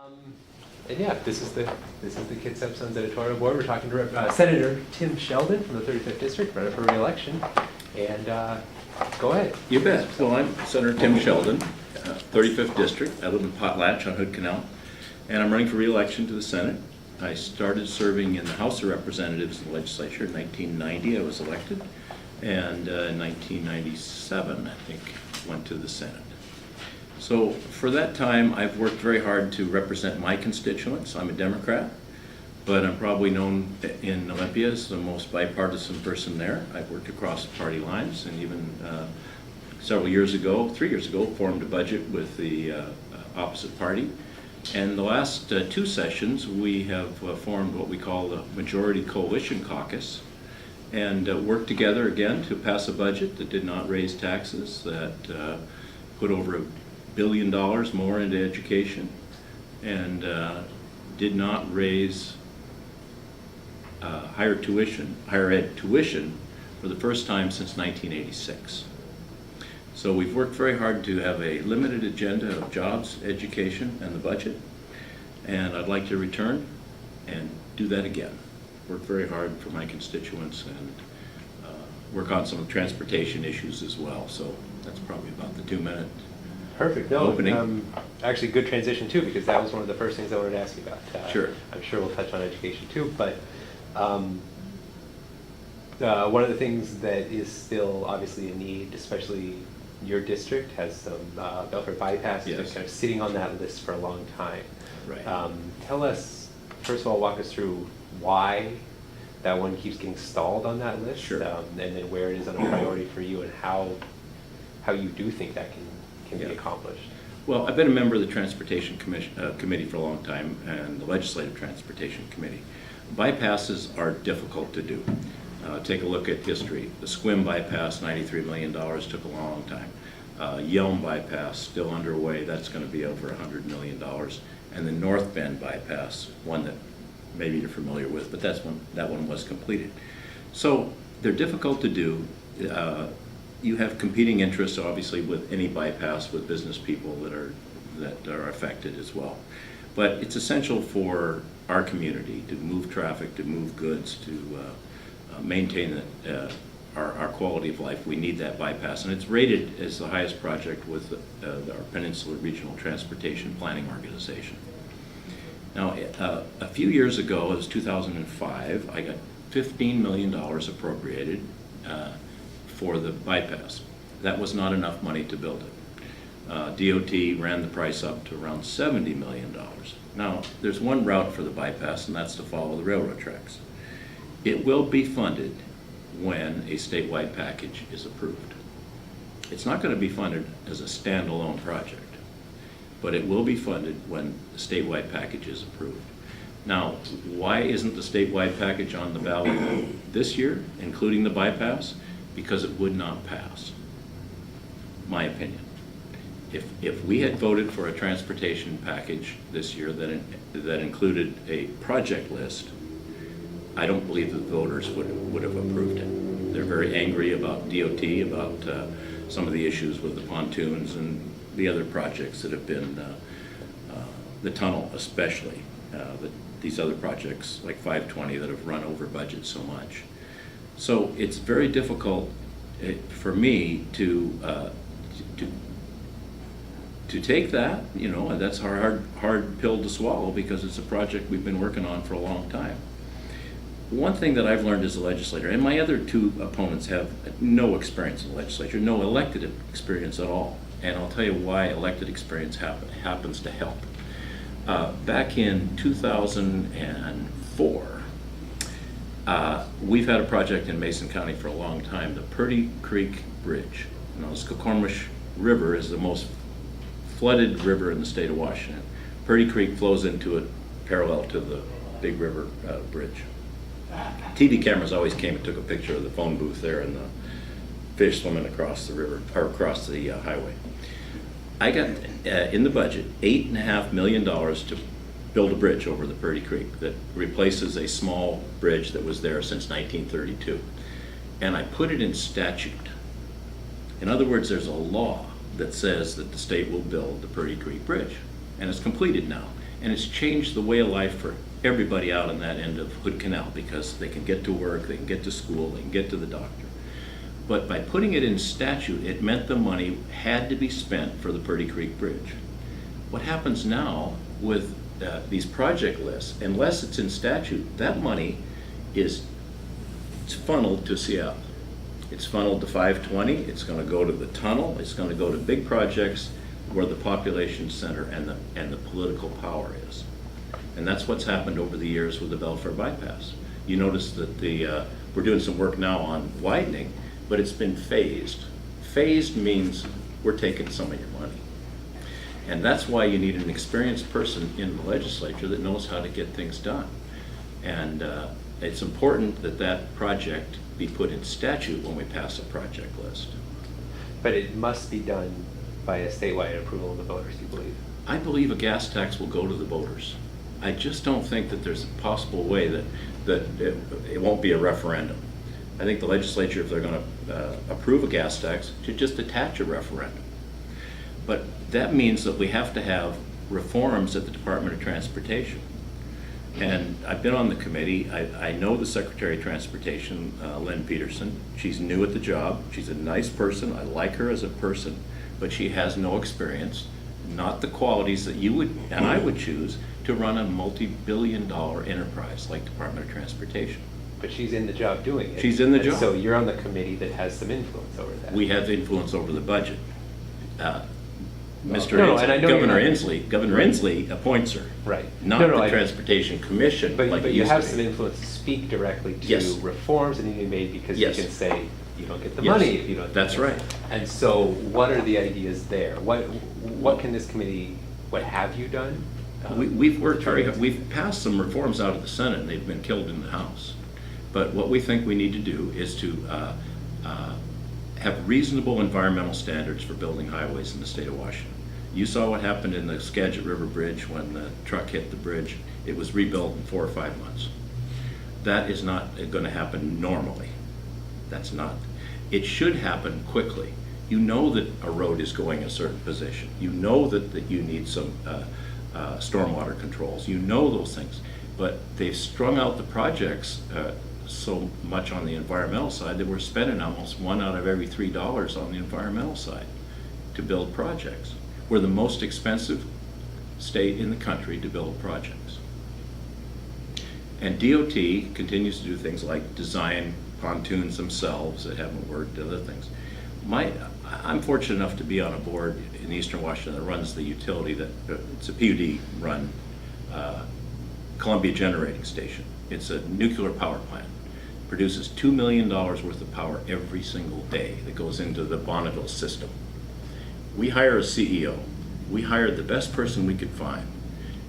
And yeah, this is the Kitsap Sun Editorial Board. We're talking to Senator Tim Sheldon from the 35th District, running for re-election. And go ahead. You bet. Well, I'm Senator Tim Sheldon, 35th District. I live in Potlatch on Hood Canal, and I'm running for re-election to the Senate. I started serving in the House of Representatives in the legislature in 1990. I was elected, and in 1997, I think, went to the Senate. So for that time, I've worked very hard to represent my constituents. I'm a Democrat, but I'm probably known in Olympia as the most bipartisan person there. I've worked across party lines, and even several years ago, 3 years ago, formed a budget with the opposite party. And the last two sessions, we have formed what we call the Majority Coalition Caucus, and worked together again to pass a budget that did not raise taxes, that put over $1 billion more into education, and did not raise higher ed tuition for the first time since 1986. So we've worked very hard to have a limited agenda of jobs, education, and the budget, and I'd like to return and do that again. Work very hard for my constituents and work on some transportation issues as well. So that's probably about the 2-minute Perfect. No, opening. actually, good transition too, because that was one of the first things I wanted to ask you about. Sure. I'm sure we'll touch on education too, but one of the things that is still obviously a need, especially your district, has some Belford bypass. Yes. Been kind of sitting on that list for a long time. Right. Tell us, first of all, walk us through why that one keeps getting stalled on that list, Sure. And then where it is on a priority for you, and how you do think that can be accomplished. Well, I've been a member of the Transportation Committee for a long time, and the Legislative Transportation Committee. Bypasses are difficult to do. Take a look at history. The Squim bypass, $93 million, took a long time. Yelm bypass, still underway, that's going to be over $100 million. And the North Bend bypass, one that maybe you're familiar with, but that one was completed. So they're difficult to do. You have competing interests, obviously, with any bypass, with business people that are affected as well. But it's essential for our community to move traffic, to move goods, to maintain our quality of life. We need that bypass, and it's rated as the highest project with our Peninsula Regional Transportation Planning Organization. Now, a few years ago, it was 2005, I got $15 million appropriated for the bypass. That was not enough money to build it. DOT ran the price up to around $70 million. Now, there's one route for the bypass, and that's to follow the railroad tracks. It will be funded when a statewide package is approved. It's not going to be funded as a standalone project, but it will be funded when the statewide package is approved. Now, why isn't the statewide package on the ballot this year, including the bypass? Because it would not pass, my opinion. If we had voted for a transportation package this year that included a project list, I don't believe the voters would have approved it. They're very angry about DOT, about some of the issues with the pontoons and the other projects that have been, the tunnel especially, these other projects like 520 that have run over budget so much. So it's very difficult for me to take that, and that's a hard pill to swallow, because it's a project we've been working on for a long time. One thing that I've learned as a legislator, and my other two opponents have no experience in the legislature, no elected experience at all, and I'll tell you why elected experience happens to help. Back in 2004, we've had a project in Mason County for a long time, the Purdy Creek Bridge. The Skokomish River is the most flooded river in the state of Washington. Purdy Creek flows into it parallel to the Big River Bridge. TV cameras always came and took a picture of the phone booth there and the fish swimming across the river, or across the highway. I got in the budget $8.5 million to build a bridge over the Purdy Creek that replaces a small bridge that was there since 1932. And I put it in statute. In other words, there's a law that says that the state will build the Purdy Creek Bridge, and it's completed now. And it's changed the way of life for everybody out on that end of Hood Canal, because they can get to work, they can get to school, they can get to the doctor. But by putting it in statute, it meant the money had to be spent for the Purdy Creek Bridge. What happens now with these project lists, unless it's in statute, that money it's funneled to Seattle. It's funneled to 520, it's going to go to the tunnel, it's going to go to big projects where the population center and the political power is. And that's what's happened over the years with the Belfair bypass. You notice that we're doing some work now on widening, but it's been phased. Phased means we're taking some of your money. And that's why you need an experienced person in the legislature that knows how to get things done. And it's important that that project be put in statute when we pass a project list. But it must be done by a statewide approval of the voters, you believe? I believe a gas tax will go to the voters. I just don't think that there's a possible way that it won't be a referendum. I think the legislature, if they're going to approve a gas tax, should just attach a referendum. But that means that we have to have reforms at the Department of Transportation. And I've been on the committee. I know the Secretary of Transportation, Lynn Peterson. She's new at the job. She's a nice person. I like her as a person, but she has no experience, not the qualities that you would and I would choose to run a multi-billion-dollar enterprise like Department of Transportation. But she's in the job doing it. She's in the And job. so you're on the committee that has some influence over that. We have influence over the budget. Mr. No, and I know Governor you're not- Inslee, Governor Inslee appoints her. Right. Not the Transportation Commission. But like it you used have to some be. influence to speak directly to Yes. reforms that need to be made, because you Yes. can say, you don't get the Yes. money if you don't. do That's this. right. And so what are the ideas there? What can this committee, what have you done? We've worked very hard. We've passed some reforms out of the Senate, and they've been killed in the House. But what we think we need to do is to have reasonable environmental standards for building highways in the state of Washington. You saw what happened in the Skagit River Bridge when the truck hit the bridge. It was rebuilt in 4 or 5 months. That is not going to happen normally. That's not. It should happen quickly. You know that a road is going a certain position. You know that you need some stormwater controls. You know those things. But they've strung out the projects so much on the environmental side that we're spending almost $1 out of every $3 on the environmental side to build projects. We're the most expensive state in the country to build projects. And DOT continues to do things like design pontoons themselves that haven't worked, other things. I'm fortunate enough to be on a board in Eastern Washington that runs the utility that, it's a PUD-run Columbia Generating Station. It's a nuclear power plant. Produces $2 million worth of power every single day that goes into the Bonneville system. We hire a CEO. We hired the best person we could find.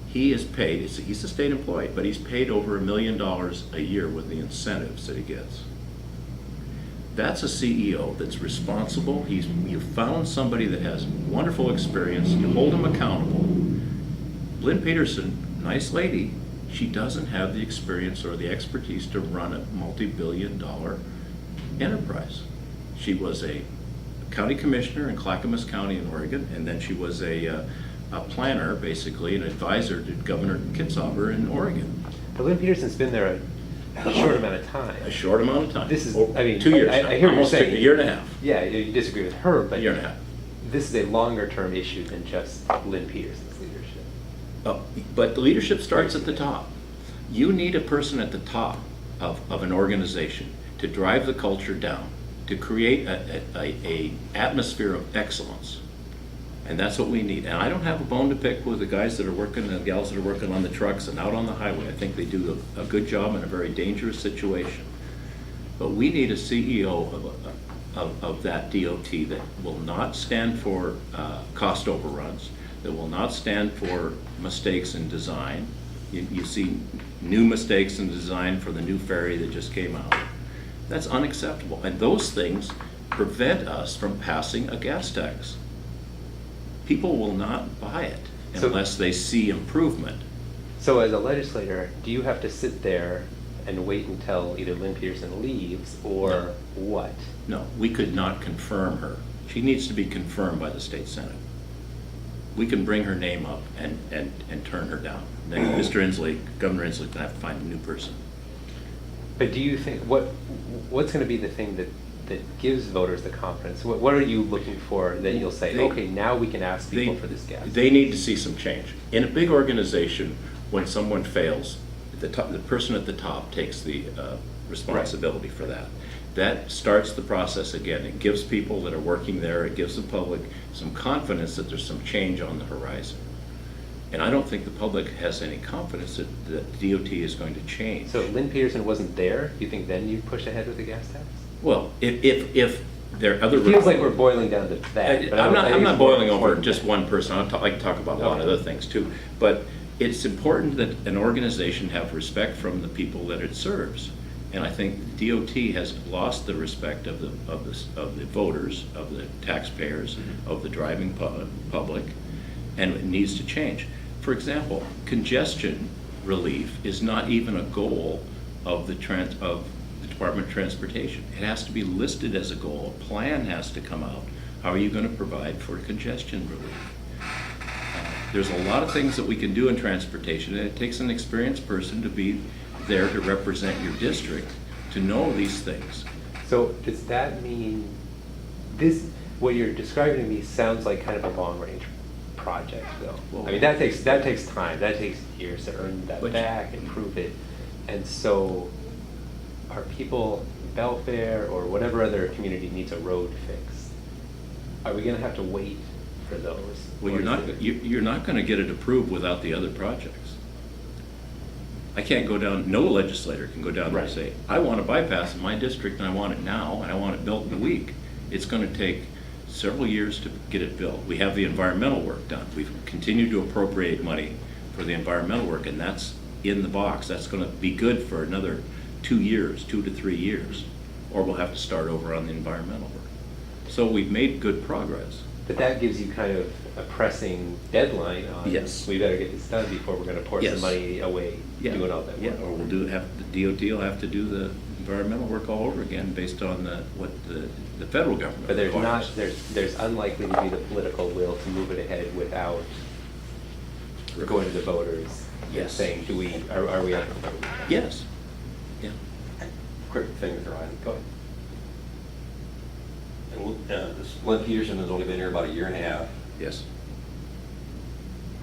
He is paid, he's a state employee, but he's paid over $1 million a year with the incentives that he gets. That's a CEO that's responsible. You found somebody that has wonderful experience. You hold him accountable. Lynn Peterson, nice lady, she doesn't have the experience or the expertise to run a multi-billion-dollar enterprise. She was a county commissioner in Clackamas County in Oregon, and then she was a planner, basically, an advisor to Governor Kitsap in Oregon. But Lynn Peterson's been there a short amount of time. A short amount of time. This is, Oh, I mean, 2 years. I hear what you're Almost saying. a year and a half. Yeah, you disagree with her, but A year and a half. this is a longer-term issue than just Lynn Peterson's leadership. But the leadership starts at the top. You need a person at the top of an organization to drive the culture down, to create a atmosphere of excellence. And that's what we need. And I don't have a bone to pick with the guys that are working, the gals that are working on the trucks and out on the highway. I think they do a good job in a very dangerous situation. But we need a CEO of that DOT that will not stand for cost overruns, that will not stand for mistakes in design. You see new mistakes in design for the new ferry that just came out. That's unacceptable. And those things prevent us from passing a gas tax. People will not buy it unless they see improvement. So as a legislator, do you have to sit there and wait until either Lynn Peterson leaves or No. what? No, we could not confirm her. She needs to be confirmed by the state Senate. we can bring her name up and turn her down. Then Mr. Inslee, Governor Inslee's gonna have to find a new person. But do you think, what's going to be the thing that gives voters the confidence? What are you looking for that you'll say, okay, now we can ask people for this gas? They need to see some change. In a big organization, when someone fails, the person at the top takes the responsibility for that. That starts the process again. It gives people that are working there, it gives the public some confidence that there's some change on the horizon. And I don't think the public has any confidence that DOT is going to change. So if Lynn Peterson wasn't there, you think then you'd push ahead with the gas tax? Well, if there are other... It feels like we're boiling down to that. But I'm not boiling over important. just one person. I'd like to talk about a lot of other things too. But it's important that an organization have respect from the people that it serves. And I think DOT has lost the respect of the voters, of the taxpayers, of the driving public, and it needs to change. For example, congestion relief is not even a goal of the Department of Transportation. It has to be listed as a goal. A plan has to come out. How are you going to provide for congestion relief? There's a lot of things that we can do in transportation, and it takes an experienced person to be there to represent your district, to know these things. So does that mean what you're describing to me sounds like kind of a long-range project, though? Well, I mean, that takes time. That takes years to earn that back and prove it. And so, are people in Belfair or whatever other community needs a road fix? Are we going to have to wait for those? Well, you're not going to get it approved without the other projects. I can't go down. No legislator can go down there and say, "I want a bypass in my district, and I want it now, and I want it built in a week." It's going to take several years to get it built. We have the environmental work done. We've continued to appropriate money for the environmental work, and that's in the box. That's going to be good for another 2 years, 2 to 3 years, or we'll have to start over on the environmental work. So we've made good progress. But that gives you kind of a pressing deadline on, Yes. we better get this done before we're going to pour Yes. some money away doing all that work. Yeah, or the DOT will have to do the environmental work all over again based on what the federal government But requires. there's unlikely to be the political will to move it ahead without going to the voters and Yes. saying, are we up? Yes. Yeah. Quick thing, Ryan. Go ahead. This Lynn Peterson has only been here about a year and a half. Yes.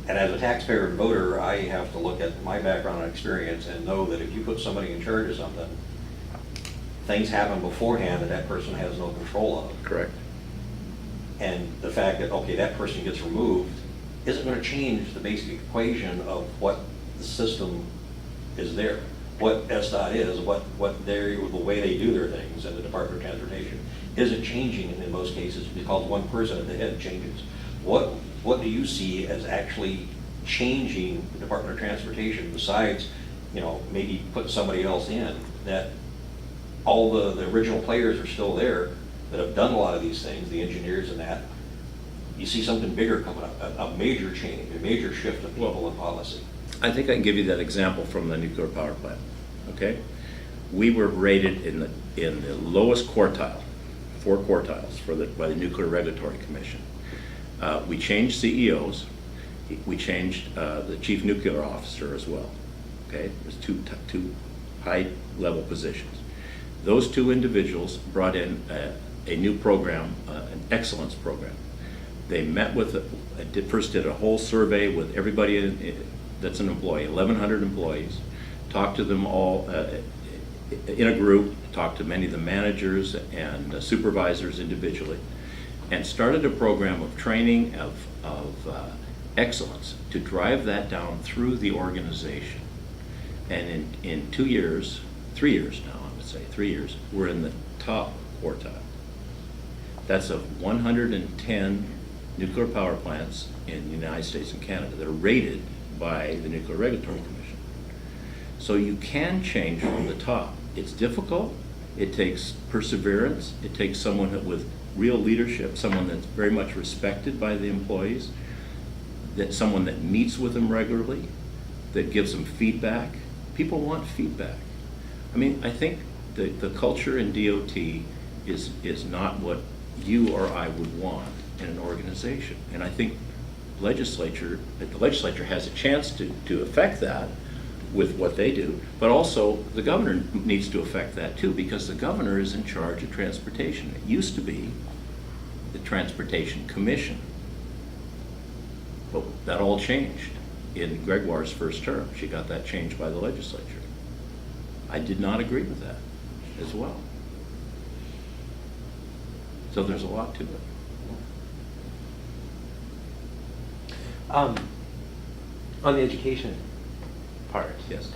And as a taxpayer and voter, I have to look at my background and experience and know that if you put somebody in charge of something, things happen beforehand that that person has no control of. Correct. And the fact that, okay, that person gets removed isn't going to change the basic equation of what the system is there. What SDOT is, the way they do their things in the Department of Transportation isn't changing in most cases because one person at the head changes. What do you see as actually changing the Department of Transportation besides, maybe putting somebody else in, that all the original players are still there that have done a lot of these things, the engineers and that? You see something bigger coming up, a major change, a major shift of people and policy. I think I can give you that example from the nuclear power plant. Okay, we were rated in the lowest quartile, 4 quartiles by the Nuclear Regulatory Commission. We changed CEOs. We changed the chief nuclear officer as well. Okay, there's two high-level positions. Those 2 individuals brought in a new program, an excellence program. They met with, first did a whole survey with everybody that's an employee, 1,100 employees, talked to them all in a group, talked to many of the managers and supervisors individually, and started a program of training of excellence to drive that down through the organization. And in 2 years, 3 years now, I would say, 3 years, we're in the top quartile. That's of 110 nuclear power plants in the United States and Canada that are rated by the Nuclear Regulatory Commission. So you can change from the top. It's difficult. It takes perseverance. It takes someone with real leadership, someone that's very much respected by the employees, someone that meets with them regularly, that gives them feedback. People want feedback. I mean, I think the culture in DOT is not what you or I would want in an organization. And I think legislature has a chance to affect that with what they do, but also the governor needs to affect that too, because the governor is in charge of transportation. It used to be the Transportation Commission, but that all changed in Gregoire's first term. She got that changed by the legislature. I did not agree with that as well. So there's a lot to it. On the education part, Yes.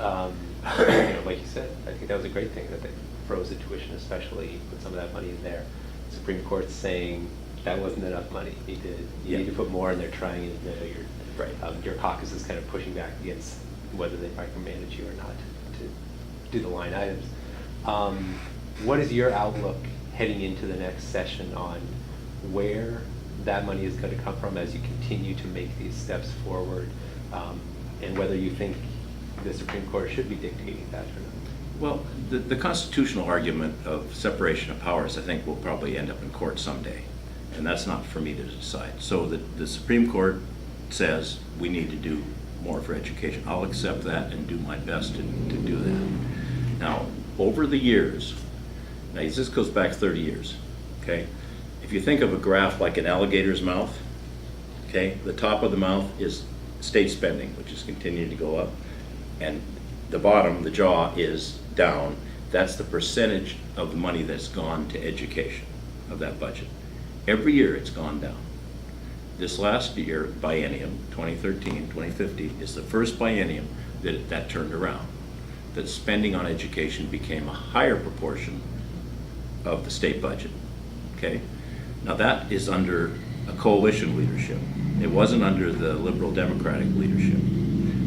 Like you said, I think that was a great thing that they froze the tuition, especially put some of that money in there. Supreme Court's saying that wasn't enough money. You need to put more, and they're trying it. Your caucus is kind of pushing back against whether they micromanage you or not to do the line items. What is your outlook heading into the next session on where that money is going to come from as you continue to make these steps forward, and whether you think the Supreme Court should be dictating that or not? Well, the constitutional argument of separation of powers, I think, will probably end up in court someday, and that's not for me to decide. So the Supreme Court says we need to do more for education. I'll accept that and do my best to do that. Now, over the years, now this goes back 30 years, okay? If you think of a graph like an alligator's mouth, okay, the top of the mouth is state spending, which is continuing to go up, and the bottom, the jaw, is down. That's the percentage of the money that's gone to education of that budget. Every year it's gone down. This last year, biennium, 2013-2015, is the first biennium that turned around, that spending on education became a higher proportion of the state budget, okay? Now that is under a coalition leadership. It wasn't under the Liberal Democratic leadership.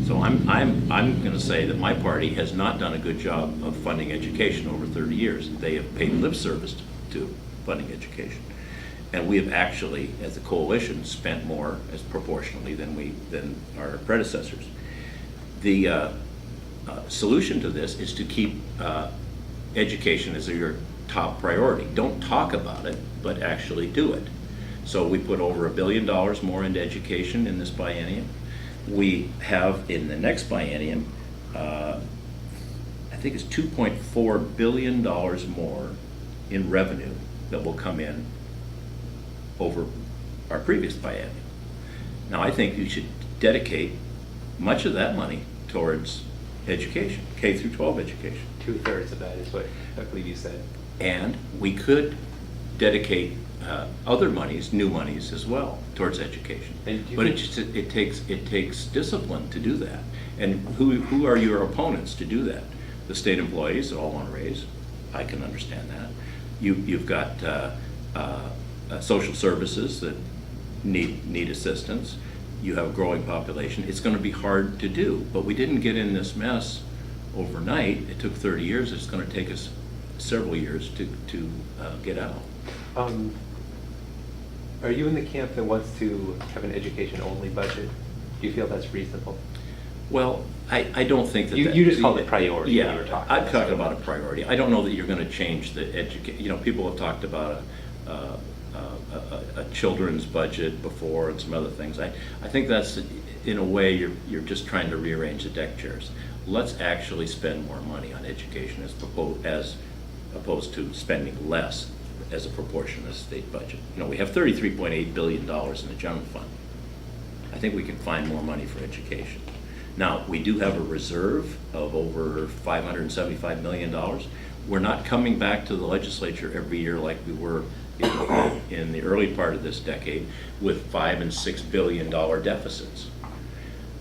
So I'm going to say that my party has not done a good job of funding education over 30 years. They have paid lip service to funding education. And we have actually, as a coalition, spent more as proportionally than our predecessors. The solution to this is to keep education as your top priority. Don't talk about it, but actually do it. So we put over $1 billion more into education in this biennium. We have in the next biennium, I think it's $2.4 billion more in revenue that will come in over our previous biennium. Now I think you should dedicate much of that money towards education, K through 12 education. 2/3 of that is what I believe you said. And we could dedicate other monies, new monies as well, towards education. But it takes discipline to do that. And who are your opponents to do that? The state employees that all want to raise. I can understand that. You've got social services that need assistance. You have a growing population. It's going to be hard to do, but we didn't get in this mess overnight. It took 30 years. It's going to take us several years to get out. Are you in the camp that wants to have an education-only budget? Do you feel that's reasonable? Well, I don't think that... You just called it priority when Yeah, you were talking. I'm talking about a priority. I don't know that you're going to change the education. You know, people have talked about a children's budget before and some other things. I think that's, in a way, you're just trying to rearrange the deck chairs. Let's actually spend more money on education as opposed to spending less as a proportion of the state budget. You know, we have $33.8 billion in the general fund. I think we can find more money for education. Now, we do have a reserve of over $575 million. We're not coming back to the legislature every year like we were in the early part of this decade with $5 and $6 billion deficits.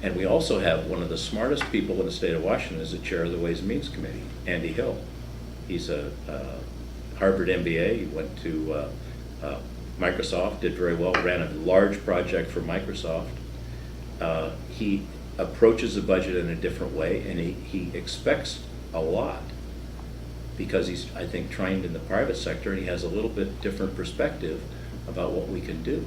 And we also have one of the smartest people in the state of Washington as the chair of the Ways and Means Committee, Andy Hill. He's a Harvard MBA. He went to Microsoft, did very well, ran a large project for Microsoft. He approaches the budget in a different way, and he expects a lot because he's, I think, trained in the private sector, and he has a little bit different perspective about what we can do.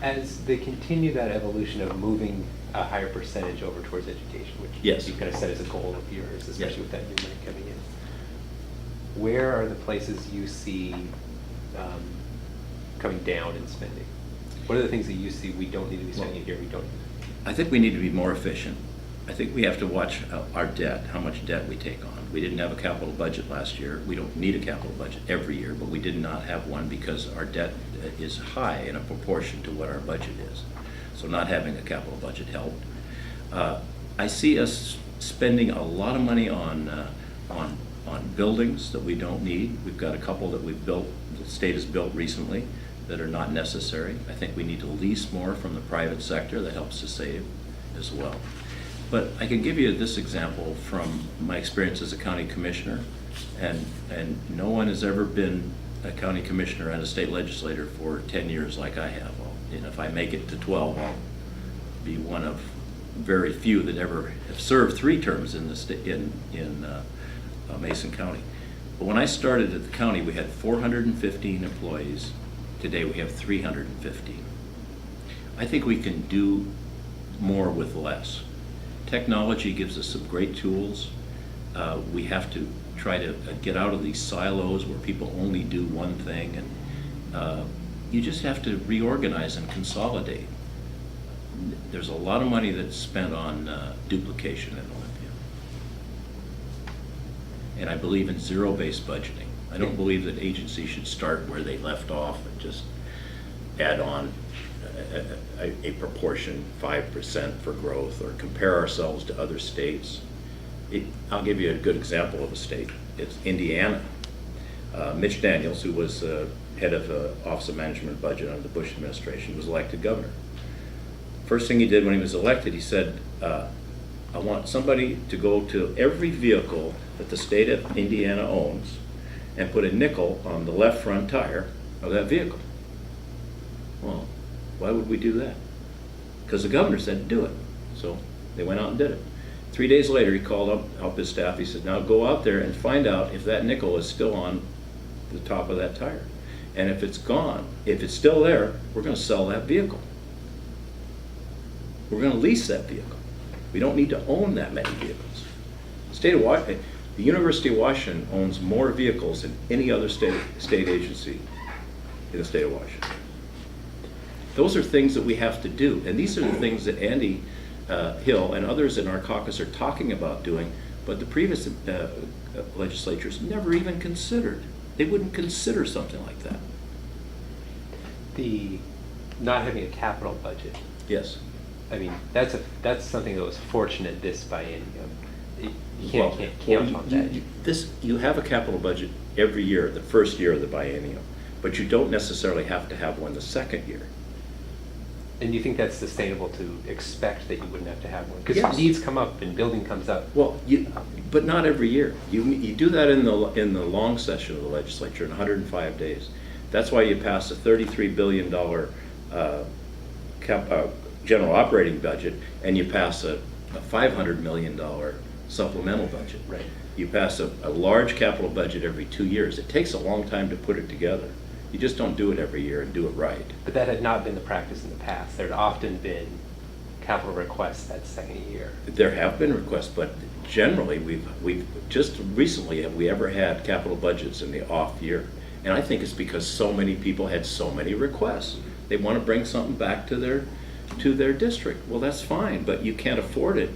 As they continue that evolution of moving a higher percentage over towards education, which Yes. you kind of set as a goal of yours, especially Yes. with that new money coming in, where are the places you see coming down in spending? What are the things that you see we don't need to be spending here, we don't? I think we need to be more efficient. I think we have to watch our debt, how much debt we take on. We didn't have a capital budget last year. We don't need a capital budget every year, but we did not have one because our debt is high in a proportion to what our budget is. So not having a capital budget helped. I see us spending a lot of money on buildings that we don't need. We've got a couple that we've built, the state has built recently, that are not necessary. I think we need to lease more from the private sector. That helps to save as well. But I can give you this example from my experience as a county commissioner, and no one has ever been a county commissioner and a state legislator for 10 years like I have. And if I make it to 12, I'll be one of very few that ever have served 3 terms in Mason County. But when I started at the county, we had 415 employees. Today we have 315. I think we can do more with less. Technology gives us some great tools. We have to try to get out of these silos where people only do one thing, and you just have to reorganize and consolidate. There's a lot of money that's spent on duplication in Olympia. And I believe in zero-based budgeting. I don't believe that agencies should start where they left off and just add on a proportion, 5% for growth, or compare ourselves to other states. I'll give you a good example of a state. It's Indiana. Mitch Daniels, who was head of Office of Management and Budget under the Bush administration, was elected governor. First thing he did when he was elected, he said, I want somebody to go to every vehicle that the state of Indiana owns and put a nickel on the left front tire of that vehicle. Well, why would we do that? Because the governor said do it. So they went out and did it. 3 days later, he called up his staff. He said, now go out there and find out if that nickel is still on the top of that tire. And if it's gone, if it's still there, we're going to sell that vehicle. We're going to lease that vehicle. We don't need to own that many vehicles. The University of Washington owns more vehicles than any other state agency in the state of Washington. Those are things that we have to do, and these are the things that Andy Hill and others in our caucus are talking about doing, but the previous legislatures never even considered. They wouldn't consider something like that. The not having a capital budget. Yes. I mean, that's something that was fortunate this biennium. You can't count on that. You have a capital budget every year, the first year of the biennium, but you don't necessarily have to have one the second year. And you think that's sustainable to expect that you wouldn't have to have one? Because Yes. needs come up and building comes up. Well, but not every year. You do that in the long session of the legislature in 105 days. That's why you pass a $33 billion general operating budget, and you pass a $500 million supplemental budget. Right. You pass a large capital budget every 2 years. It takes a long time to put it together. You just don't do it every year and do it right. But that had not been the practice in the past. There had often been capital requests that second year. There have been requests, but generally we've just recently have we ever had capital budgets in the off year. And I think it's because so many people had so many requests. They want to bring something back to their district. Well, that's fine, but you can't afford it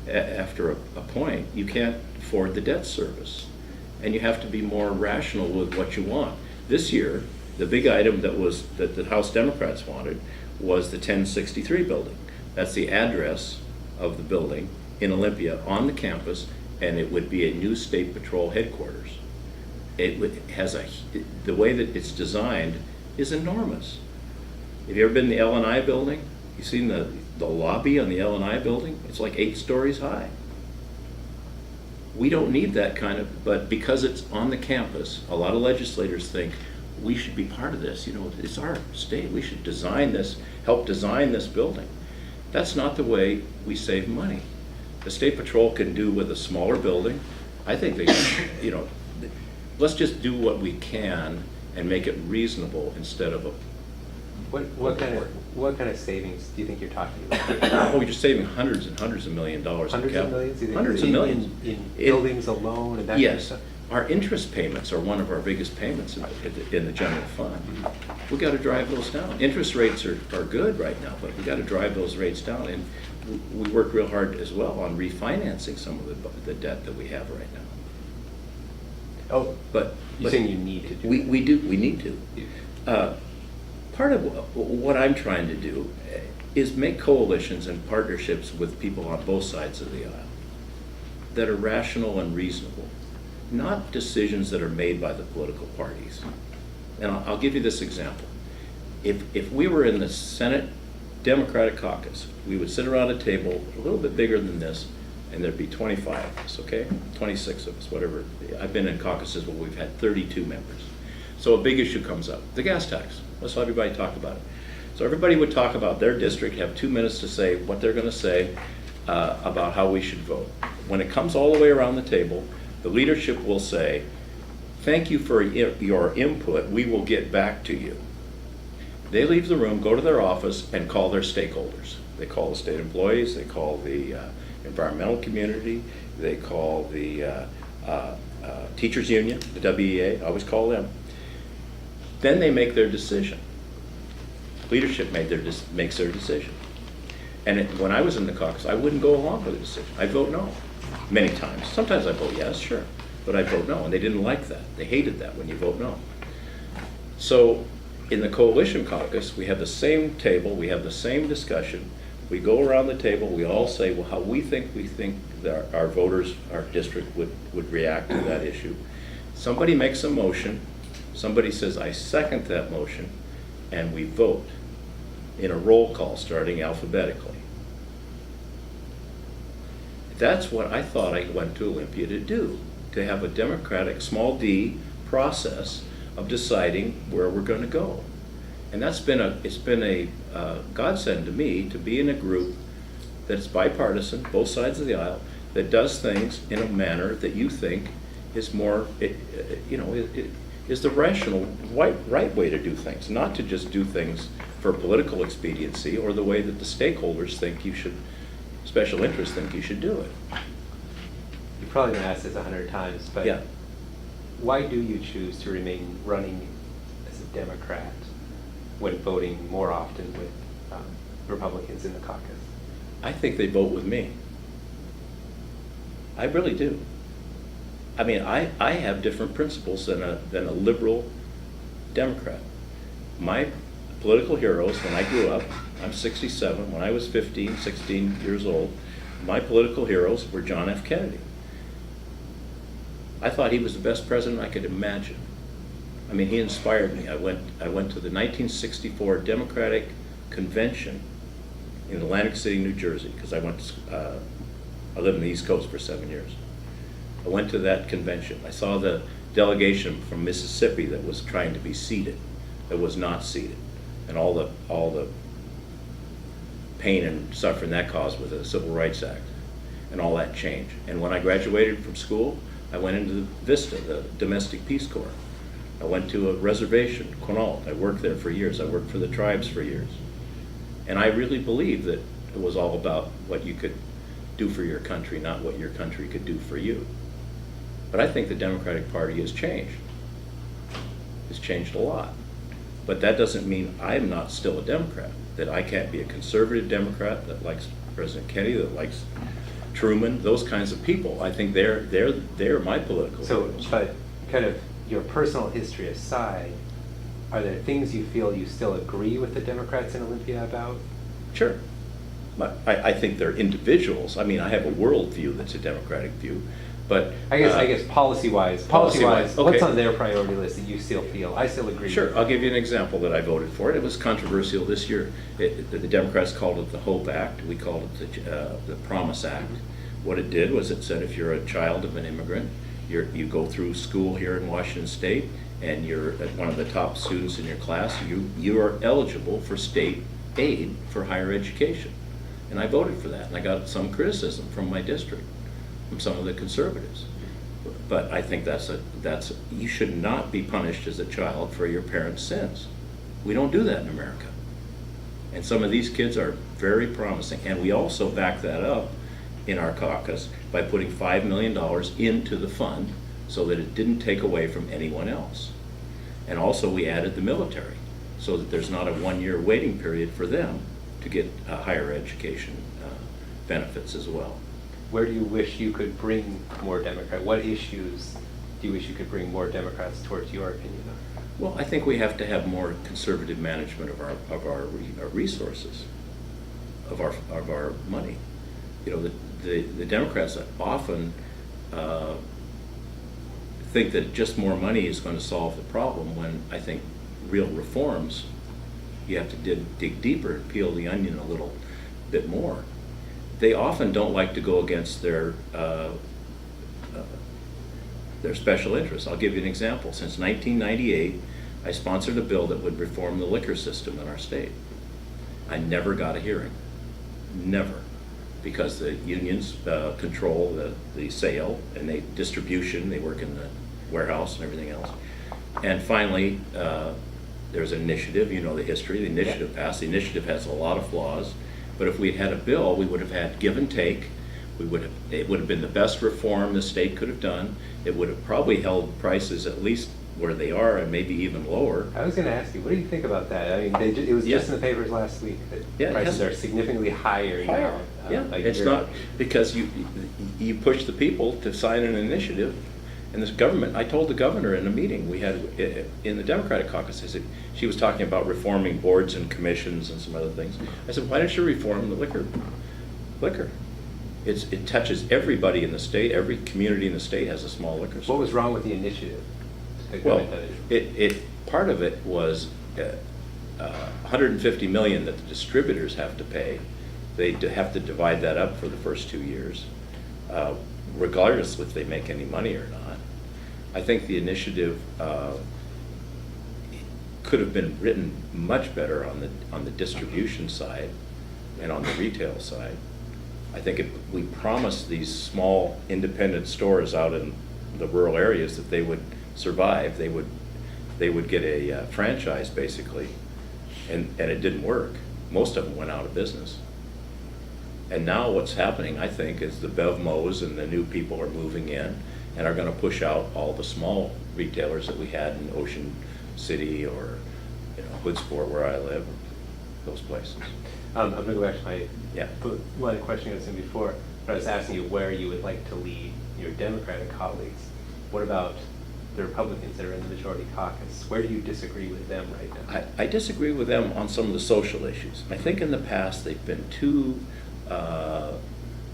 after a point. You can't afford the debt service. And you have to be more rational with what you want. This year, the big item that the House Democrats wanted was the 1063 building. That's the address of the building in Olympia on the campus, and it would be a new State Patrol headquarters. The way that it's designed is enormous. Have you ever been in the L&I building? You've seen the lobby on the L&I building? It's like 8 stories high. We don't need that kind of, but because it's on the campus, a lot of legislators think we should be part of this. You know, it's our state. We should design this, help design this building. That's not the way we save money. The State Patrol can do with a smaller building. I think they can, you know, let's just do what we can and make it reasonable instead of a. What kind of savings do you think you're talking about? Oh, we're just saving hundreds and hundreds of $1 million. Hundreds of millions? You think Hundreds of millions. In buildings alone and that Yes. kind of stuff? Our interest payments are one of our biggest payments in the general fund. We got to drive those down. Interest rates are good right now, but we got to drive those rates down. And we worked real hard as well on refinancing some of the debt that we have right now. Oh, But you're saying you need to do we, that? we need to. Part of what I'm trying to do is make coalitions and partnerships with people on both sides of the aisle that are rational and reasonable, not decisions that are made by the political parties. And I'll give you this example. If we were in the Senate Democratic caucus, we would sit around a table a little bit bigger than this, and there'd be 25 of us, okay? 26 of us, whatever. I've been in caucuses where we've had 32 members. So a big issue comes up, the gas tax. Let's let everybody talk about it. So everybody would talk about their district, have 2 minutes to say what they're gonna say about how we should vote. When it comes all the way around the table, the leadership will say, thank you for your input, we will get back to you. They leave the room, go to their office, and call their stakeholders. They call the state employees, they call the environmental community, they call the teachers union, the WEA, I always call them. Then they make their decision. Leadership makes their decision. And when I was in the caucus, I wouldn't go along with the decision. I'd vote no, many times. Sometimes I vote yes, sure, but I vote no, and they didn't like that. They hated that when you vote no. So in the coalition caucus, we have the same table, we have the same discussion. We go around the table, we all say, well, how we think that our voters, our district would react to that issue. Somebody makes a motion, somebody says, I second that motion, and we vote in a roll call starting alphabetically. That's what I thought I went to Olympia to do, to have a democratic, small d, process of deciding where we're going to go. And it's been a godsend to me to be in a group that's bipartisan, both sides of the aisle, that does things in a manner that you think is more, is the rational, right way to do things, not to just do things for political expediency or the way that the stakeholders think you should, special interests think you should do it. You've probably been asked this 100 times, but Yeah. why do you choose to remain running as a Democrat when voting more often with Republicans in the caucus? I think they vote with me. I really do. I mean, I have different principles than a liberal Democrat. My political heroes, when I grew up, I'm 67, when I was 15, 16 years old, my political heroes were John F. Kennedy. I thought he was the best president I could imagine. I mean, he inspired me. I went to the 1964 Democratic Convention in Atlantic City, New Jersey, because I lived in the East Coast for 7 years. I went to that convention. I saw the delegation from Mississippi that was trying to be seated, that was not seated, and all the pain and suffering that caused with the Civil Rights Act, and all that change. And when I graduated from school, I went into the VISTA, the Domestic Peace Corps. I went to a reservation, Quinault. I worked there for years. I worked for the tribes for years. And I really believed that it was all about what you could do for your country, not what your country could do for you. But I think the Democratic Party has changed. It's changed a lot. But that doesn't mean I'm not still a Democrat, that I can't be a conservative Democrat that likes President Kennedy, that likes Truman, those kinds of people. I think they're my political heroes. But kind of your personal history aside, are there things you feel you still agree with the Democrats in Olympia about? Sure. But I think they're individuals. I mean, I have a worldview that's a Democratic view, but I guess policy-wise, Policy-wise, what's okay. on their priority list that you still feel? I still agree. Sure, with I'll give you an example that I voted for. It was controversial this year. The Democrats called it the HOPE Act. We called it the Promise Act. What it did was it said if you're a child of an immigrant, you go through school here in Washington State, and you're one of the top students in your class, you are eligible for state aid for higher education. And I voted for that, and I got some criticism from my district, from some of the conservatives. But I think you should not be punished as a child for your parents' sins. We don't do that in America. And some of these kids are very promising. And we also back that up in our caucus by putting $5 million into the fund so that it didn't take away from anyone else. And also we added the military, so that there's not a one-year waiting period for them to get higher education benefits as well. Where do you wish you could bring more Democrats? What issues do you wish you could bring more Democrats towards your opinion on? Well, I think we have to have more conservative management of our resources, of our money. You know, the Democrats often think that just more money is going to solve the problem, when I think real reforms, you have to dig deeper and peel the onion a little bit more. They often don't like to go against their special interests. I'll give you an example. Since 1998, I sponsored a bill that would reform the liquor system in our state. I never got a hearing, never, because the unions control the sale and the distribution. They work in the warehouse and everything else. And finally, there's an initiative. You know the history. The initiative passed. The initiative has a lot of flaws, but if we had a bill, we would have had give and take. It would have been the best reform the state could have done. It would have probably held prices at least where they are, and maybe even lower. I was going to ask you, what do you think about that? I mean, it was just in the papers last week that prices are significantly higher now. It's not because you push the people to sign an initiative, and this government. I told the governor in a meeting we had in the Democratic caucus. I said, she was talking about reforming boards and commissions and some other things. I said, why don't you reform the liquor? It touches everybody in the state. Every community in the state has a small liquor store. What was wrong with the initiative? Well, part of it was $150 million that the distributors have to pay. They have to divide that up for the first 2 years, regardless if they make any money or not. I think the initiative could have been written much better on the distribution side and on the retail side. I think if we promised these small independent stores out in the rural areas that they would survive, they would get a franchise basically, and it didn't work. Most of them went out of business. And now what's happening, I think, is the BevMo's and the new people are moving in and are going to push out all the small retailers that we had in Ocean City or Hoodsport, where I live, those places. I'm going to go back to my line of questioning I was in before, but I was asking you where you would like to lead your Democratic colleagues. What about the Republicans that are in the majority caucus? Where do you disagree with them right now? I disagree with them on some of the social issues. I think in the past they've been too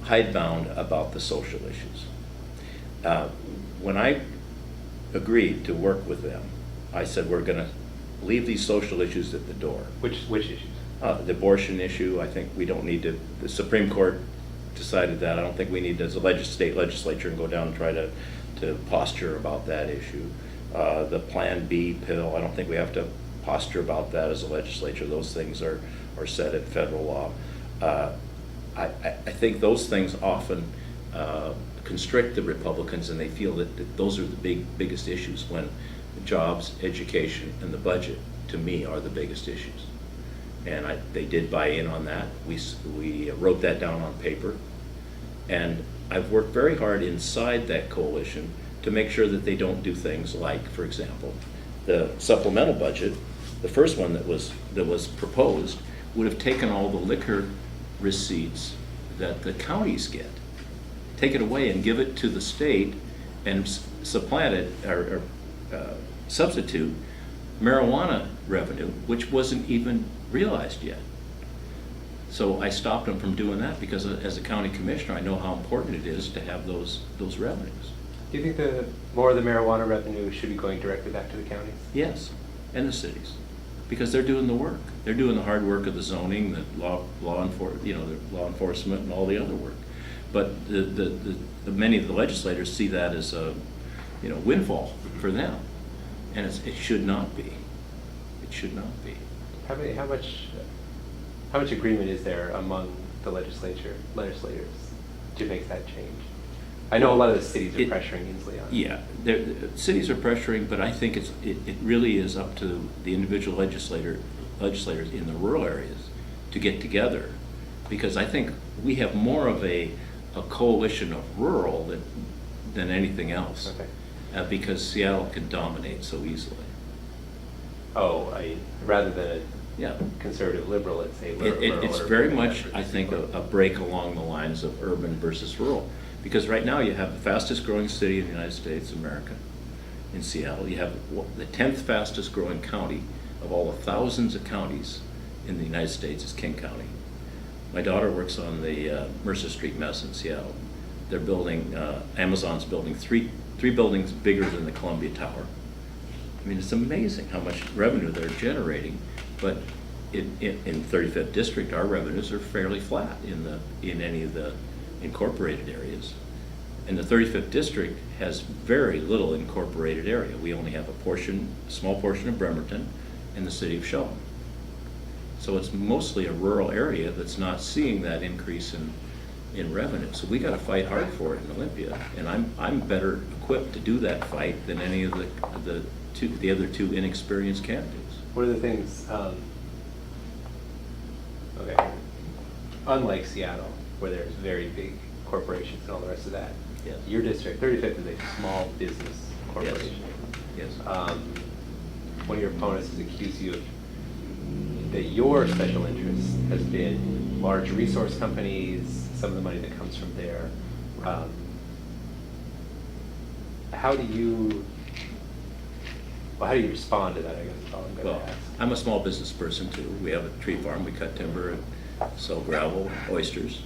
hidebound about the social issues. When I agreed to work with them, I said we're going to leave these social issues at the door. Which issues? The abortion issue, I think we don't need to, the Supreme Court decided that. I don't think we need to, as a state legislature, and go down and try to posture about that issue. The Plan B pill, I don't think we have to posture about that as a legislature. Those things are set in federal law. I think those things often constrict the Republicans, and they feel that those are the biggest issues, when jobs, education, and the budget, to me, are the biggest issues. And they did buy in on that. We wrote that down on paper. And I've worked very hard inside that coalition to make sure that they don't do things like, for example, the supplemental budget, the first one that was proposed, would have taken all the liquor receipts that the counties get, take it away and give it to the state, and supplant it or substitute marijuana revenue, which wasn't even realized yet. So I stopped them from doing that, because as a county commissioner, I know how important it is to have those revenues. Do you think more of the marijuana revenue should be going directly back to the counties? Yes, and the cities, because they're doing the work. They're doing the hard work of the zoning, the law enforcement, and all the other work. But the many of the legislators see that as a windfall for them, and it should not be. It should not be. How much agreement is there among the legislators to make that change? I know a lot of the cities are pressuring Inslee on it. Yeah, the cities are pressuring, but I think it really is up to the individual legislators in the rural areas to get together, because I think we have more of a coalition of rural than anything else. Okay. because Seattle can dominate so easily. Oh, rather than Yeah. a conservative liberal, let's say. It's very much, I think, a break along the lines of urban versus rural. Because right now you have the fastest growing city in the United States, America, in Seattle. You have the 10th fastest growing county of all the thousands of counties in the United States is King County. My daughter works on the Mercer Street mess in Seattle. They're building, Amazon's building three buildings bigger than the Columbia Tower. I mean, it's amazing how much revenue they're generating, but in 35th District, our revenues are fairly flat in any of the incorporated areas. And the 35th District has very little incorporated area. We only have a small portion of Bremerton and the city of Sheldon. So it's mostly a rural area that's not seeing that increase in revenue. So we got to fight hard for it in Olympia, and I'm better equipped to do that fight than any of the other two inexperienced candidates. What are the things, okay, unlike Seattle, where there's very big corporations and all the rest of that, Yes. your district, 35th, is a small business corporation. Yes. One of your opponents has accused you that your special interest has been large resource companies, some of the money that comes from there. How do you respond to that, I guess is all I'm going Well, to ask. I'm a small business person too. We have a tree farm, we cut timber and sell gravel, oysters.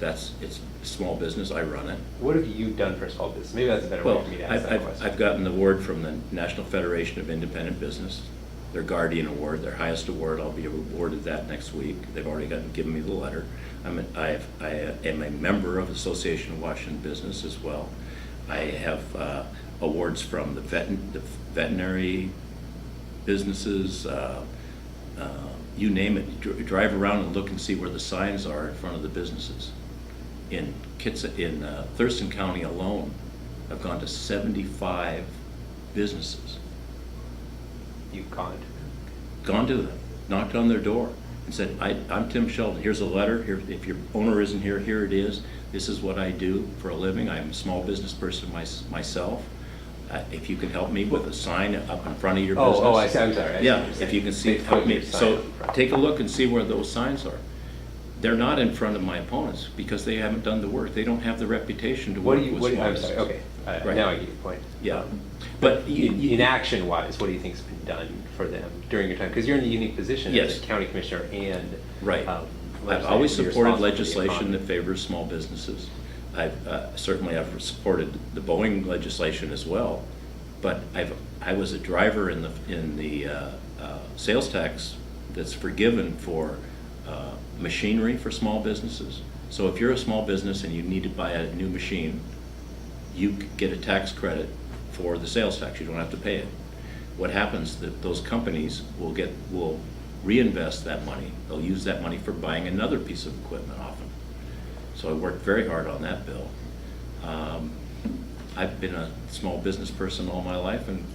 It's a small business, I run it. What have you done for small business? Maybe that's a better way Well, for me to ask that question. I've gotten the award from the National Federation of Independent Business, their Guardian Award, their highest award. I'll be awarded that next week. They've already given me the letter. I am a member of the Association of Washington Business as well. I have awards from the veterinary businesses, you name it. You drive around and look and see where the signs are in front of the businesses. In Thurston County alone, I've gone to 75 businesses. You've gone to them, knocked on their door, and said, I'm Tim Sheldon, here's a letter, here, if your owner isn't here, here it is. This is what I do for a living. I'm a small business person myself. If you can help me with a sign up in front of your business. Oh, I see. I'm sorry. Yeah, if you can see, help me. So take a look and see where those signs are. They're not in front of my opponents because they haven't done the work. They don't have the reputation to work with small I'm business. sorry, okay. Right. Now I get your point. Yeah. But In action-wise, what do you think's been done for them during your time? Because you're in a unique position Yes. as a county commissioner and Right. I've always supported legislation that favors small businesses. I've supported the Boeing legislation as well, but I was a driver in the sales tax that's forgiven for machinery for small businesses. So if you're a small business and you need to buy a new machine, you get a tax credit for the sales tax. You don't have to pay it. What happens that those companies will reinvest that money. They'll use that money for buying another piece of equipment often. So I worked very hard on that bill. I've been a small business person all my life and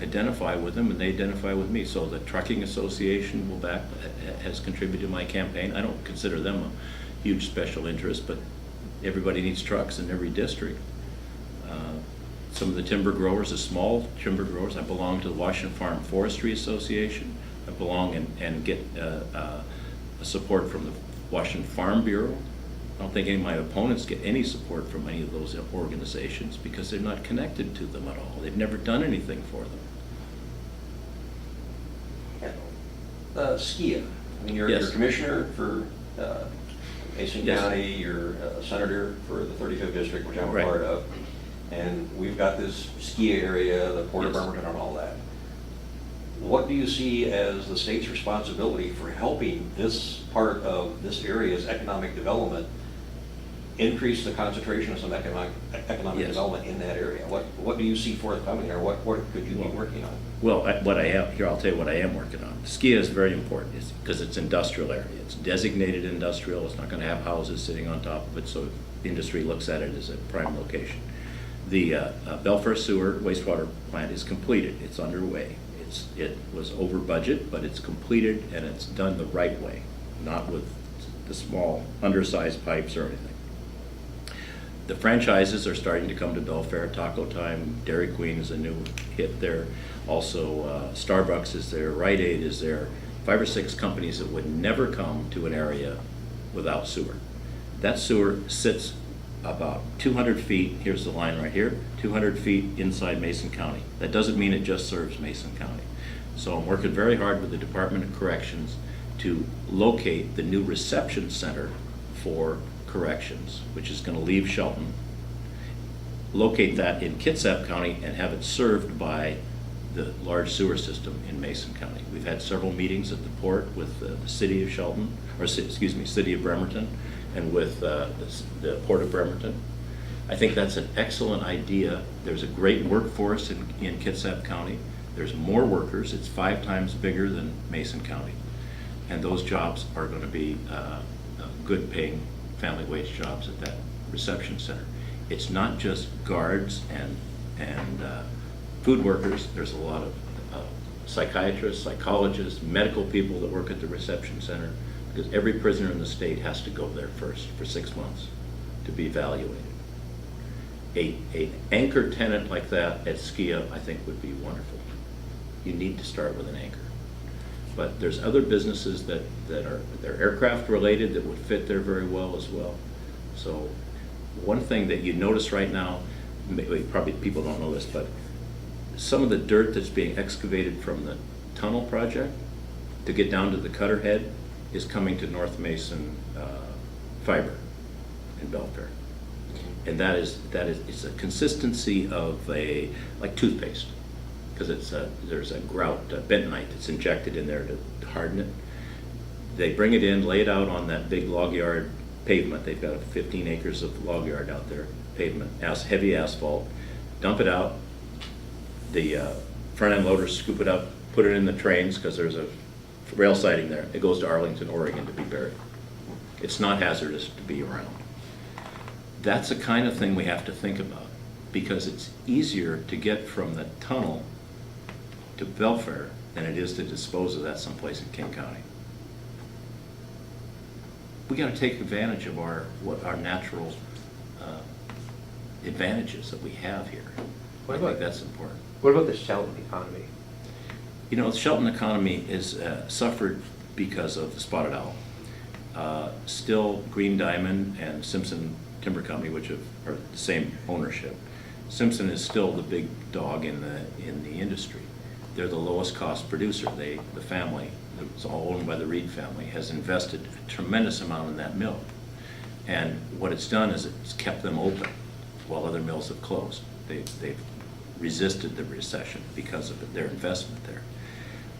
identify with them, and they identify with me. So the Trucking Association has contributed to my campaign. I don't consider them a huge special interest, but everybody needs trucks in every district. Some of the timber growers, the small timber growers, I belong to the Washington Farm Forestry Association. I belong and get support from the Washington Farm Bureau. I don't think any of my opponents get any support from any of those organizations because they're not connected to them at all. They've never done anything for them. Skia, I mean, you're Yes. commissioner for Mason Yes. County, you're a senator for the 35th District, which I'm a Right. part of. And we've got this Skia area, the Port of Yes. Bremerton and all that. What do you see as the state's responsibility for helping this part of this area's economic development increase the concentration of some economic Yes. development in that area? What do you see forthcoming, or what could you be working on? Well, I'll tell you what I am working on. Skia is very important because it's industrial area. It's designated industrial. It's not going to have houses sitting on top of it, so industry looks at it as a prime location. The Belfair Sewer wastewater plant is completed. It's underway. It was over budget, but it's completed and it's done the right way, not with the small undersized pipes or anything. The franchises are starting to come to Belfair. Taco Time, Dairy Queen is a new hit there. Also, Starbucks is there, Rite Aid is there. 5 or 6 companies that would never come to an area without sewer. That sewer sits about 200 feet, here's the line right here, 200 feet inside Mason County. That doesn't mean it just serves Mason County. So I'm working very hard with the Department of Corrections to locate the new reception center for corrections, which is going to leave Sheldon, locate that in Kitsap County and have it served by the large sewer system in Mason County. We've had several meetings at the port with the city of Sheldon, or excuse me, city of Bremerton, and with the port of Bremerton. I think that's an excellent idea. There's a great workforce in Kitsap County. There's more workers. It's 5 times bigger than Mason County. And those jobs are going to be good paying family wage jobs at that reception center. It's not just guards and food workers. There's a lot of psychiatrists, psychologists, medical people that work at the reception center, because every prisoner in the state has to go there first for 6 months to be evaluated. An anchor tenant like that at Skia, I think, would be wonderful. You need to start with an anchor. But there's other businesses that are aircraft related that would fit there very well as well. So one thing that you notice right now, probably people don't know this, but some of the dirt that's being excavated from the tunnel project to get down to the cutter head is coming to North Mason Fiber in Belfair. And it's a consistency of like toothpaste, because there's a grout, bentonite that's injected in there to harden it. They bring it in, lay it out on that big log yard pavement. They've got 15 acres of log yard out there, pavement, heavy asphalt. Dump it out. The front end loaders scoop it up, put it in the trains, because there's a rail siding there. It goes to Arlington, Oregon to be buried. It's not hazardous to be around. That's the kind of thing we have to think about, because it's easier to get from the tunnel to Belfair than it is to dispose of that someplace in King County. We got to take advantage of our natural advantages that we have here. I think that's important. What about the Sheldon economy? You know, the Sheldon economy is suffered because of the spotted owl. Still, Green Diamond and Simpson Timber Company, which are the same ownership. Simpson is still the big dog in the industry. They're the lowest cost producer. The family, it's all owned by the Reed family, has invested a tremendous amount in that mill. And what it's done is it's kept them open while other mills have closed. They've resisted the recession because of their investment there.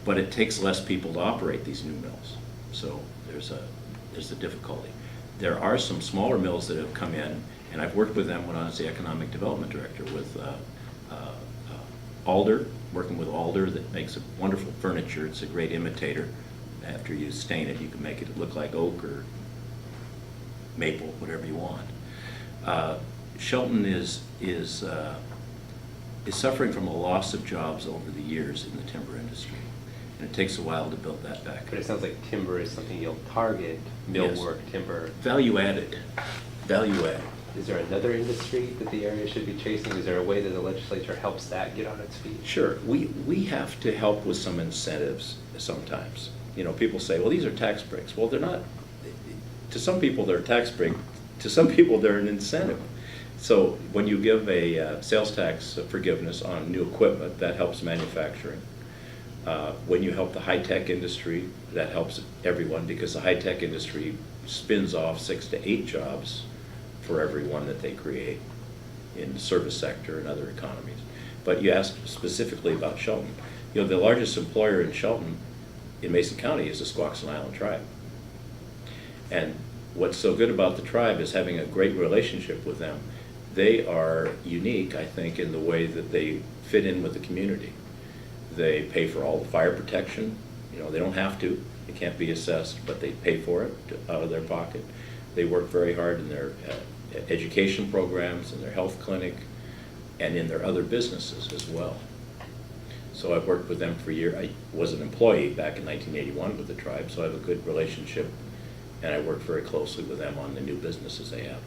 But it takes less people to operate these new mills. So there's a difficulty. There are some smaller mills that have come in, and I've worked with them when I was the economic development director with Alder, working with Alder, that makes a wonderful furniture. It's a great imitator. After you stain it, you can make it look like oak or maple, whatever you want. Sheldon is suffering from a loss of jobs over the years in the timber industry, and it takes a while to build that back. But it sounds like timber is something you'll target, millwork, Yes. timber. Value added. Value added. Is there another industry that the area should be chasing? Is there a way that the legislature helps that get on its feet? Sure. We have to help with some incentives sometimes. You know, people say, well, these are tax breaks. Well, they're not. To some people, they're a tax break. To some people, they're an incentive. So when you give a sales tax forgiveness on new equipment, that helps manufacturing. When you help the high-tech industry, that helps everyone, because the high-tech industry spins off 6 to 8 jobs for every one that they create in the service sector and other economies. But you asked specifically about Sheldon. You know, the largest employer in Sheldon, in Mason County, is the Squaxin Island tribe. And what's so good about the tribe is having a great relationship with them. They are unique, I think, in the way that they fit in with the community. They pay for all the fire protection. You know, they don't have to. It can't be assessed, but they pay for it out of their pocket. They work very hard in their education programs, in their health clinic, and in their other businesses as well. So I've worked with them for years. I was an employee back in 1981 with the tribe, so I have a good relationship, and I work very closely with them on the new businesses they have.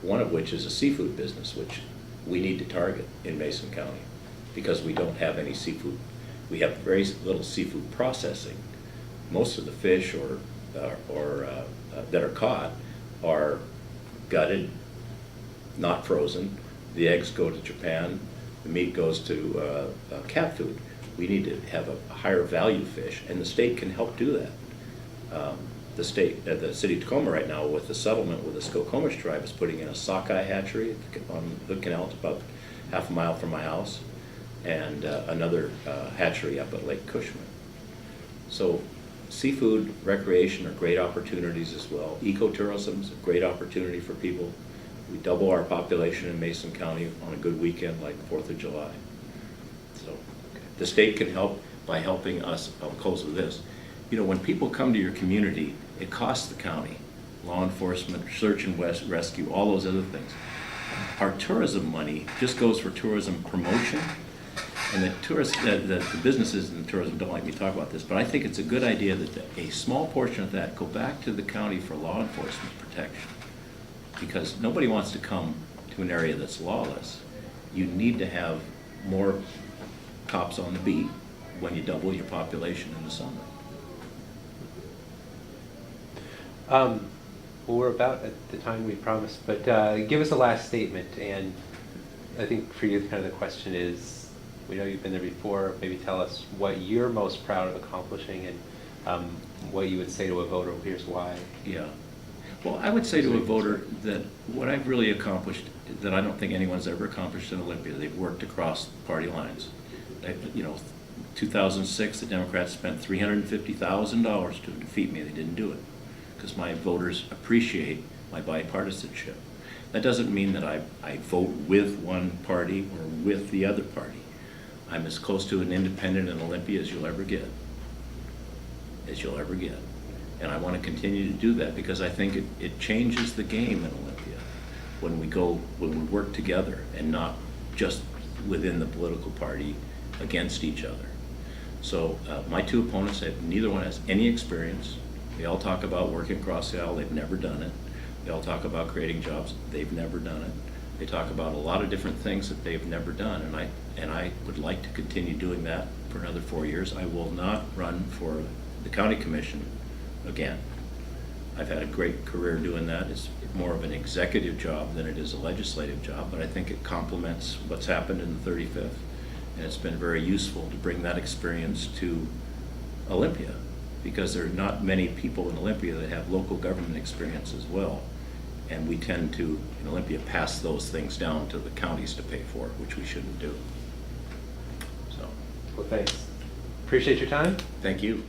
one of which is a seafood business, which we need to target in Mason County, because we don't have any seafood. We have very little seafood processing. Most of the fish that are caught are gutted, not frozen. The eggs go to Japan, the meat goes to cat food. We need to have a higher value fish, and the state can help do that. The city of Tacoma right now, with the settlement with the Skokomish tribe, is putting in a sockeye hatchery on the canal. It's about half a mile from my house, and another hatchery up at Lake Cushman. So seafood recreation are great opportunities as well. Ecotourism is a great opportunity for people. We double our population in Mason County on a good weekend like 4th of July. So the state can help by helping us. I'll close with this. You know, when people come to your community, it costs the county, law enforcement, search and rescue, all those other things. Our tourism money just goes for tourism promotion, and the businesses in tourism don't like me to talk about this, but I think it's a good idea that a small portion of that go back to the county for law enforcement protection, because nobody wants to come to an area that's lawless. You need to have more cops on the beat when you double your population in the summer. Well, we're about at the time we promised, but give us a last statement. And I think for you, kind of the question is, we know you've been there before, maybe tell us what you're most proud of accomplishing, and what you would say to a voter. Here's why. Yeah. Well, I would say to a voter that what I've really accomplished, that I don't think anyone's ever accomplished in Olympia, they've worked across party lines. You know, 2006, the Democrats spent $350,000 to defeat me. They didn't do it, because my voters appreciate my bipartisanship. That doesn't mean that I vote with one party or with the other party. I'm as close to an independent in Olympia as you'll ever get. And I want to continue to do that, because I think it changes the game in Olympia when we work together and not just within the political party against each other. So my two opponents, neither one has any experience. They all talk about working across the aisle. They've never done it. They all talk about creating jobs. They've never done it. They talk about a lot of different things that they've never done, and I would like to continue doing that for another 4 years. I will not run for the county commission again. I've had a great career doing that. It's more of an executive job than it is a legislative job, but I think it complements what's happened in the 35th, and it's been very useful to bring that experience to Olympia, because there are not many people in Olympia that have local government experience as well. And we tend to, in Olympia, pass those things down to the counties to pay for, which we shouldn't do. So, Well, thanks. Appreciate your time. thank you.